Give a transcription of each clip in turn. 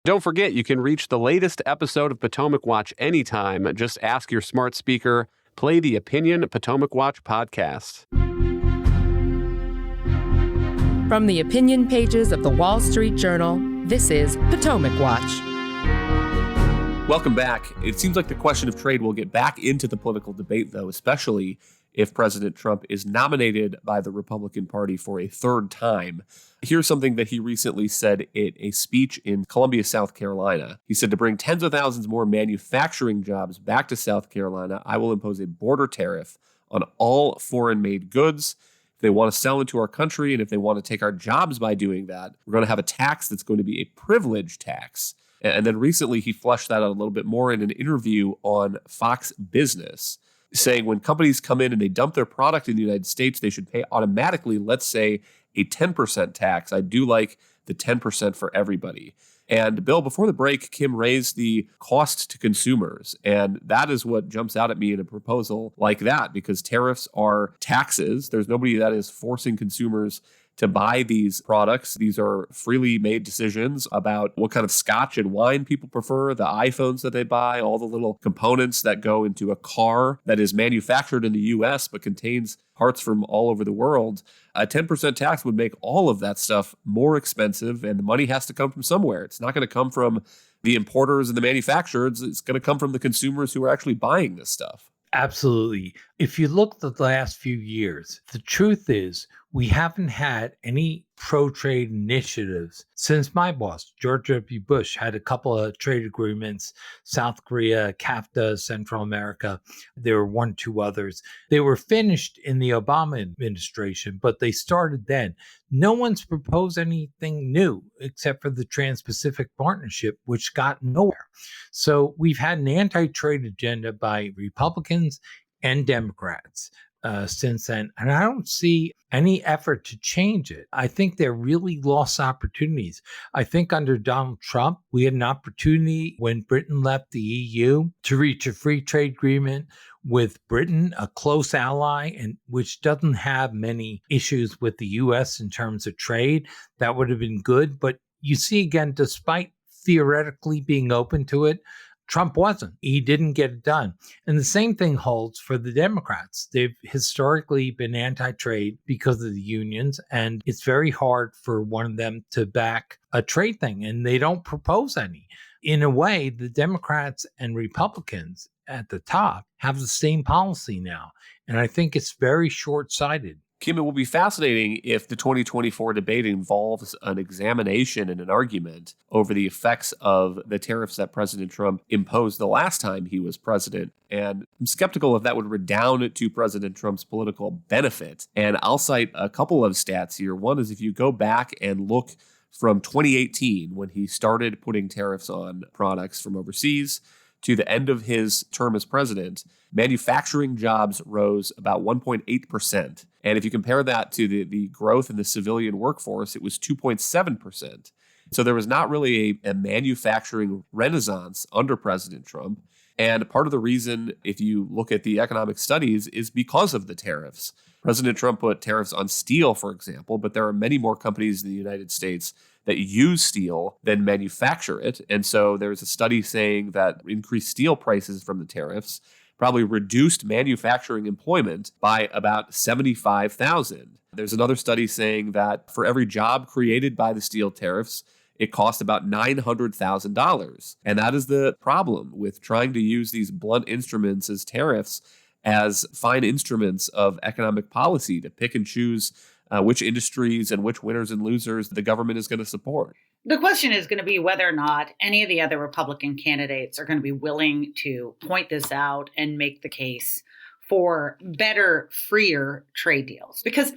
Don't forget, you can reach the latest episode of Potomac Watch anytime. Just ask your smart speaker, play the Opinion Potomac Watch podcast. From the opinion pages of the Wall Street Journal, this is Potomac Watch. Welcome back. It seems like the question of trade will get back into the political debate, though, especially if President Trump is nominated by the Republican Party for a third time. Here's something that he recently said in a speech in Columbia, South Carolina. He said, to bring tens of thousands more manufacturing jobs back to South Carolina, I will impose a border tariff on all foreign-made goods. If they want to sell into our country and if they want to take our jobs by doing that, we're going to have a tax that's going to be a privilege tax. And then recently he fleshed that out a little bit more in an interview on Fox Business, saying when companies come in and they dump their product in the United States, they should pay automatically, let's say, a 10% tax. I do like the 10% for everybody. And Bill, before the break, Kim raised the cost to consumers. And that is what jumps out at me in a proposal like that, because tariffs are taxes. There's nobody that is forcing consumers to buy these products. These are freely made decisions about what kind of scotch and wine people prefer, the iPhones that they buy, all the little components that go into a car that is manufactured in the U.S. but contains parts from all over the world. A 10% tax would make all of that stuff more expensive, and the money has to come from somewhere. It's not going to come from the importers and the manufacturers. It's going to come from the consumers who are actually buying this stuff. Absolutely. If you look at the last few years, the truth is we haven't had any pro-trade initiatives since my boss, George W. Bush, had a couple of trade agreements, South Korea, CAFTA, Central America. There were one, two others. They were finished in the Obama administration, but they started then. No one's proposed anything new except for the Trans-Pacific Partnership, which got nowhere. So we've had an anti-trade agenda by Republicans and Democrats since then, and I don't see any effort to change it. I think they're really lost opportunities. I think under Donald Trump, we had an opportunity when Britain left the EU to reach a free trade agreement with Britain, a close ally, and which doesn't have many issues with the U.S. in terms of trade. That would have been good. But you see, again, despite theoretically being open to it, Trump wasn't. He didn't get it done. And the same thing holds for the Democrats. They've historically been anti-trade because of the unions, and it's very hard for one of them to back a trade thing, and they don't propose any. In a way, the Democrats and Republicans at the top have the same policy now, and I think it's very short-sighted. Kim, it will be fascinating if the 2024 debate involves an examination and an argument over the effects of the tariffs that President Trump imposed the last time he was president. And I'm skeptical if that would redound to President Trump's political benefit. And I'll cite a couple of stats here. One is if you go back and look from 2018, when he started putting tariffs on products from overseas, to the end of his term as president, manufacturing jobs rose about 1.8%. And if you compare that to the growth in the civilian workforce, it was 2.7%. So there was not really a manufacturing renaissance under President Trump. And part of the reason, if you look at the economic studies, is because of the tariffs. President Trump put tariffs on steel, for example, but there are many more companies in the United States that use steel than manufacture it. And so there's a study saying that increased steel prices from the tariffs probably reduced manufacturing employment by about 75,000. There's another study saying that for every job created by the steel tariffs, it cost about $900,000. And that is the problem with trying to use these blunt instruments as tariffs as fine instruments of economic policy to pick and choose which industries and which winners and losers the government is going to support. The question is going to be whether or not any of the other Republican candidates are going to be willing to point this out and make the case for better, freer trade deals. Because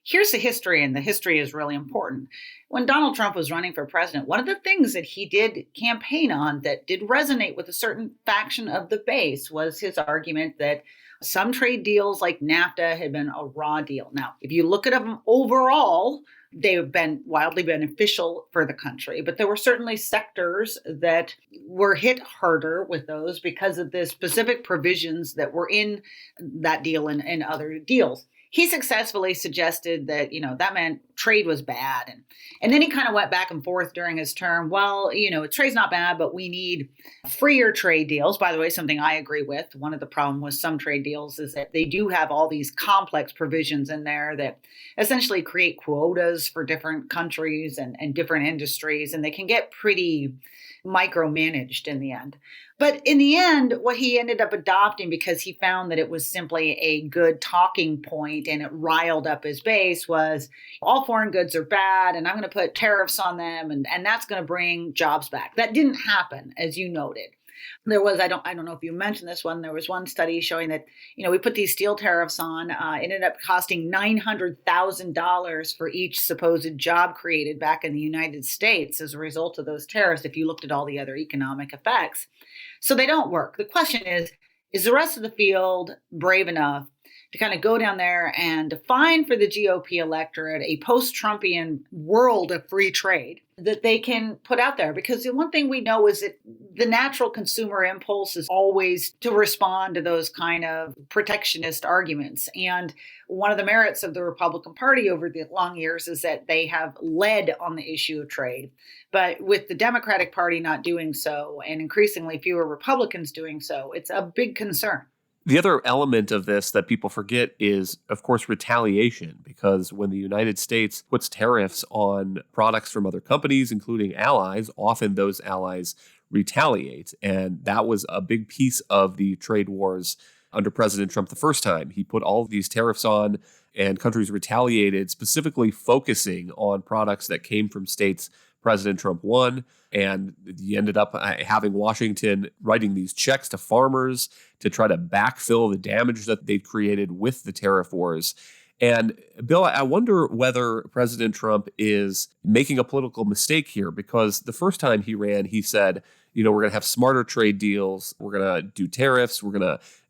here's the history, and the history is really important. When Donald Trump was running for president, one of the things that he did campaign on that did resonate with a certain faction of the base was his argument that some trade deals like NAFTA had been a raw deal. Now, if you look at them overall, they've been wildly beneficial for the country, but there were certainly sectors that were hit harder with those because of the specific provisions that were in that deal and other deals. he successfully suggested that, that meant trade was bad. And then he kind of went back and forth during his term. Well, trade's not bad, but we need freer trade deals. By the way, something I agree with. One of the problems with some trade deals is that they do have all these complex provisions in there that essentially create quotas for different countries and different industries. And they can get pretty micromanaged in the end. But in the end, what he ended up adopting, because he found that it was simply a good talking point and it riled up his base, was all foreign goods are bad and I'm going to put tariffs on them and that's going to bring jobs back. That didn't happen, as you noted. There was, I don't know if you mentioned this one, there was one study showing that, we put these steel tariffs on, it ended up costing $900,000 for each supposed job created back in the United States as a result of those tariffs, if you looked at all the other economic effects. So they don't work. The question is the rest of the field brave enough to kind of go down there and define for the GOP electorate a post-Trumpian world of free trade that they can put out there? Because the one thing we know is that the natural consumer impulse is always to respond to those kind of protectionist arguments. And one of the merits of the Republican Party over the long years is that they have led on the issue of trade. But with the Democratic Party not doing so and increasingly fewer Republicans doing so, it's a big concern. The other element of this that people forget is, of course, retaliation, because when the United States puts tariffs on products from other companies, including allies, often those allies retaliate. And that was a big piece of the trade wars under President Trump the first time. He put all of these tariffs on and countries retaliated, specifically focusing on products that came from states President Trump won, and he ended up having Washington writing these checks to farmers to try to backfill the damage that they'd created with the tariff wars. And Bill, I wonder whether President Trump is making a political mistake here, because the first time he ran, he said, we're going to have smarter trade deals. We're going to do tariffs.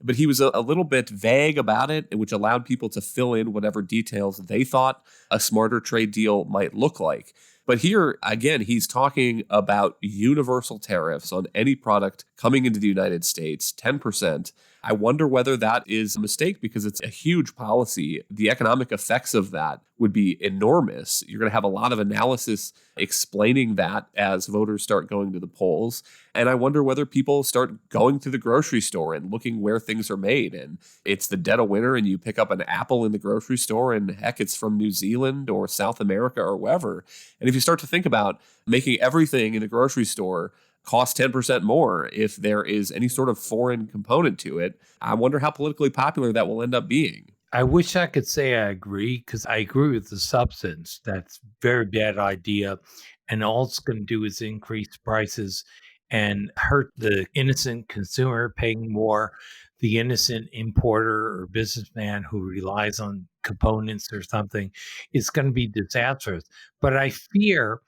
But he was a little bit vague about it, which allowed people to fill in whatever details they thought a smarter trade deal might look like. But here, again, he's talking about universal tariffs on any product coming into the United States, 10%. I wonder whether that is a mistake, because it's a huge policy. The economic effects of that would be enormous. You're going to have a lot of analysis explaining that as voters start going to the polls. And I wonder whether people start going to the grocery store and looking where things are made. And it's the dead of winter and you pick up an apple in the grocery store and heck, it's from New Zealand or South America or wherever. And if you start to think about making everything in the grocery store cost 10% more if there is any sort of foreign component to it, I wonder how politically popular that will end up being. I wish I could say I agree, because I agree with the substance. That's a very bad idea. And all it's going to do is increase prices and hurt the innocent consumer paying more, the innocent importer or businessman who relies on components or something. It's going to be disastrous. But I fear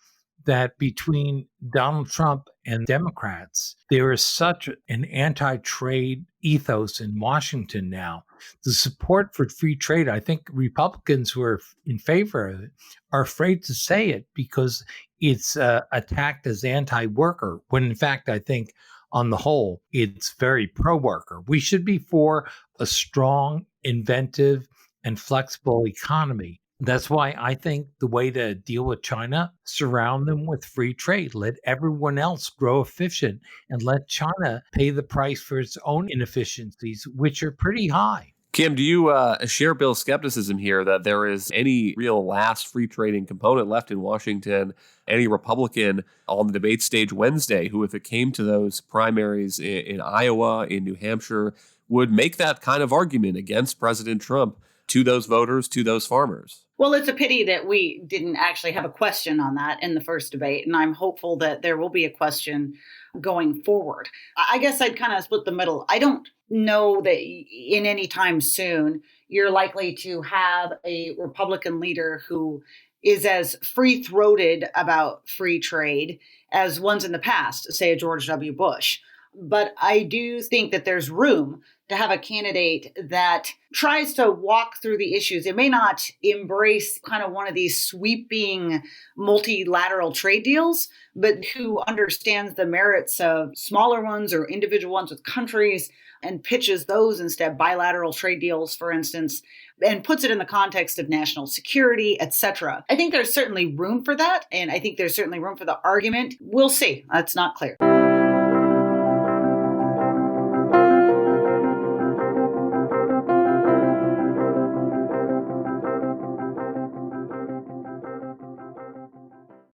that between Donald Trump and Democrats, there is such an anti-trade ethos in Washington now. The support for free trade, I think Republicans who are in favor of it are afraid to say it because it's attacked as anti-worker, when in fact, I think on the whole, it's very pro-worker. We should be for a strong, inventive, and flexible economy. That's why I think the way to deal with China, surround them with free trade. Let everyone else grow efficient and let China pay the price for its own inefficiencies, which are pretty high. Kim, do you share Bill's skepticism here that there is any real last free trading component left in Washington? Any Republican on the debate stage Wednesday who, if it came to those primaries in Iowa, in New Hampshire, would make that kind of argument against President Trump to those voters, to those farmers? Well, it's a pity that we didn't actually have a question on that in the first debate, and I'm hopeful that there will be a question going forward. I guess I'd kind of split the middle. I don't know that in any time soon you're likely to have a Republican leader who is as free-throated about free trade as ones in the past, say a George W. Bush. But I do think that there's room to have a candidate that tries to walk through the issues. It may not embrace kind of one of these sweeping multilateral trade deals, but who understands the merits of smaller ones or individual ones with countries and pitches those instead, bilateral trade deals, for instance, and puts it in the context of national security, etc. I think there's certainly room for that. And I think there's certainly room for the argument. We'll see. That's not clear.